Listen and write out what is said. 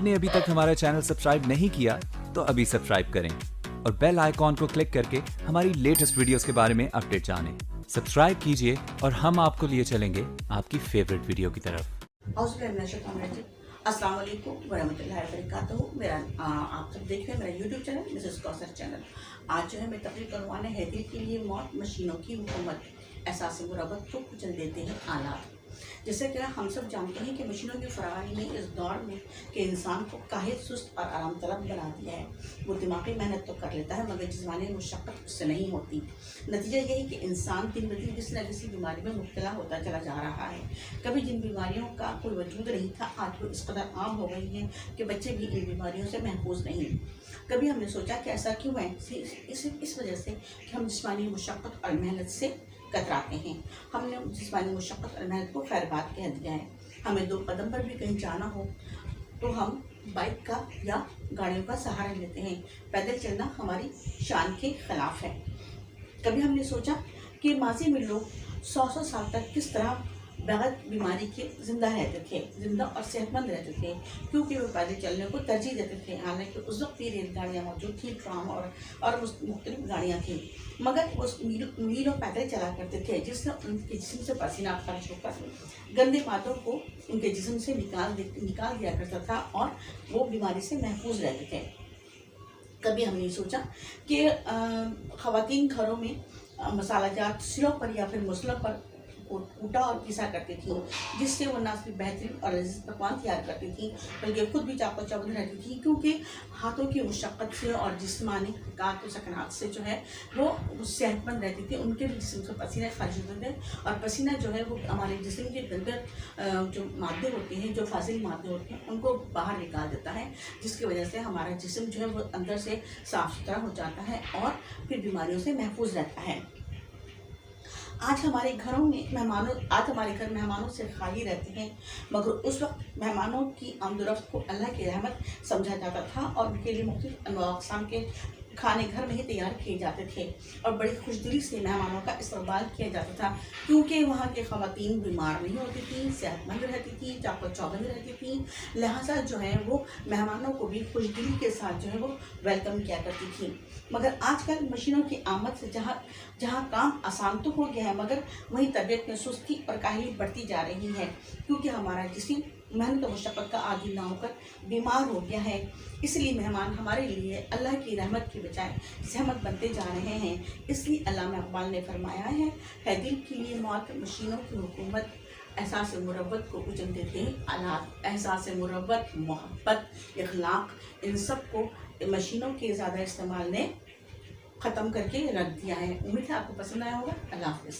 आपने अभी तक हमारा चैनल सब्सक्राइब नहीं किया तो अभी सब्सक्राइब करें और बेल आइकॉन को क्लिक करके हमारी लेटेस्ट वीडियोस के बारे में अपडेट जानें। सब्सक्राइब कीजिए और हम आपको लिए चलेंगे आपकी फेवरेट वीडियो की तरफ। अस्सलाम वालेकुम वरहमतुल्लाहि वबरकातुहू। मेरा आप सब देख रहे हैं मेरा YouTube channel Mrs Kausar channel. आज जो है मैं तकरीर करवाने हैदर के लिए मौत मशीनों की हुकूमत एहसास मुरब्बत को कुचल देते हैं आलात। जैसे कि हम सब जानते हैं कि मशीनों की फराहमी ने इस दौर में कि इंसान को काहिल, सुस्त और आराम तलब बना दिया है। वो दिमागी मेहनत तो कर लेता है मगर जिस्मानी मुशक्क़त उससे नहीं होती। नतीजा ये है कि इंसान दिन ब दिन किसी न किसी बीमारी में मुब्तला होता चला जा रहा है। कभी जिन बीमारियों का कोई वजूद नहीं था आज वो इस कदर आम हो गई हैं कि बच्चे भी इन बीमारियों से महफूज नहीं। कभी हमने सोचा कि ऐसा क्यों है? इस वजह से कि हम जिस्मानी मुशक्क़त और मेहनत से कतराते हैं। हमने जिस्मानी मुशक्क़त और मेहनत को खैर बात कह दिया है। हमें 2 कदम पर भी कहीं जाना हो तो हम बाइक का या गाड़ियों का सहारा लेते हैं। पैदल चलना हमारी शान के खिलाफ है। कभी हमने सोचा कि माजी में लोग 100 साल तक किस तरह बगैर बीमारी के ज़िंदा रहते थे, ज़िंदा और सेहतमंद रहते थे, क्योंकि वो पैदल चलने को तरजीह देते थे। हालांकि उस वक्त भी रेलगाड़ियाँ मौजूद थी, ट्राम और मुख्तलिफ गाड़ियाँ थी, मगर वो मीलों पैदल चला करते थे, जिससे उनके जिस्म से पसीना खर्च होकर गंदे मादों को उनके जिस्म से निकाल दिया करता था और वो बीमारी से महफूज रहते थे। कभी हमने सोचा कि ख़वातीन घरों में मसाला जात सिलों पर या फिर मुसलों पर कूटा और पिसा करती थी, जिससे वो ना सिर्फ बेहतरीन और लजीज पकवान तैयार करती थी बल्कि खुद भी चाको चौबंद रहती थी, क्योंकि हाथों की मुशक्क़त से और जिस्मानी थकान सकनात से जो है वो सेहतमंद रहती थी। उनके भी जिस्म से पसीने खारिज होते थे और पसीना जो है वो हमारे जिस्म के अंदर जो मादे होते हैं, जो फाजिल मादे होते हैं, उनको बाहर निकाल देता है, जिसकी वजह से हमारा जिस्म जो है वो अंदर से साफ़ सुथरा हो जाता है और फिर बीमारियों से महफूज रहता है। आज हमारे घर मेहमानों से खाली रहते हैं, मगर उस वक्त मेहमानों की आमदोरफ्त को अल्लाह की रहमत समझा जाता था और उनके लिए मुख्तलिफ अक़साम के खाने घर में ही तैयार किए जाते थे और बड़ी खुशदिली से मेहमानों का इस्तकबाल किया जाता था, क्योंकि वहाँ की ख़वातीन बीमार नहीं होती थी, सेहतमंद रहती थी, चाको चौबंद रहती थी। लिहाजा जो है वो मेहमानों को भी खुशदिली के साथ जो है वो वेलकम किया करती थी। मगर आजकल मशीनों की आमद से जहाँ काम आसान तो हो गया है, मगर वहीं तबीयत में सुस्ती और काहली बढ़ती जा रही है, क्योंकि हमारा जिस्म मेहनत और मुशक्क़त का आदी ना होकर बीमार हो गया है। इसलिए मेहमान हमारे लिए अल्लाह की रहमत के बजाय ज़हमत बनते जा रहे हैं। इसलिए अल्लामा इक़बाल ने फरमाया है दिल के लिए मौत मशीनों की हुकूमत एहसास मुरब्बत को कुचल देते हैं आलात। एहसास मुरब्बत, मोहब्बत, इखलाक, इन सब को मशीनों के ज़्यादा इस्तेमाल ने ख़त्म करके रख दिया है। उम्मीद है आपको पसंद आया होगा। अल्लाह हाफ़िज़।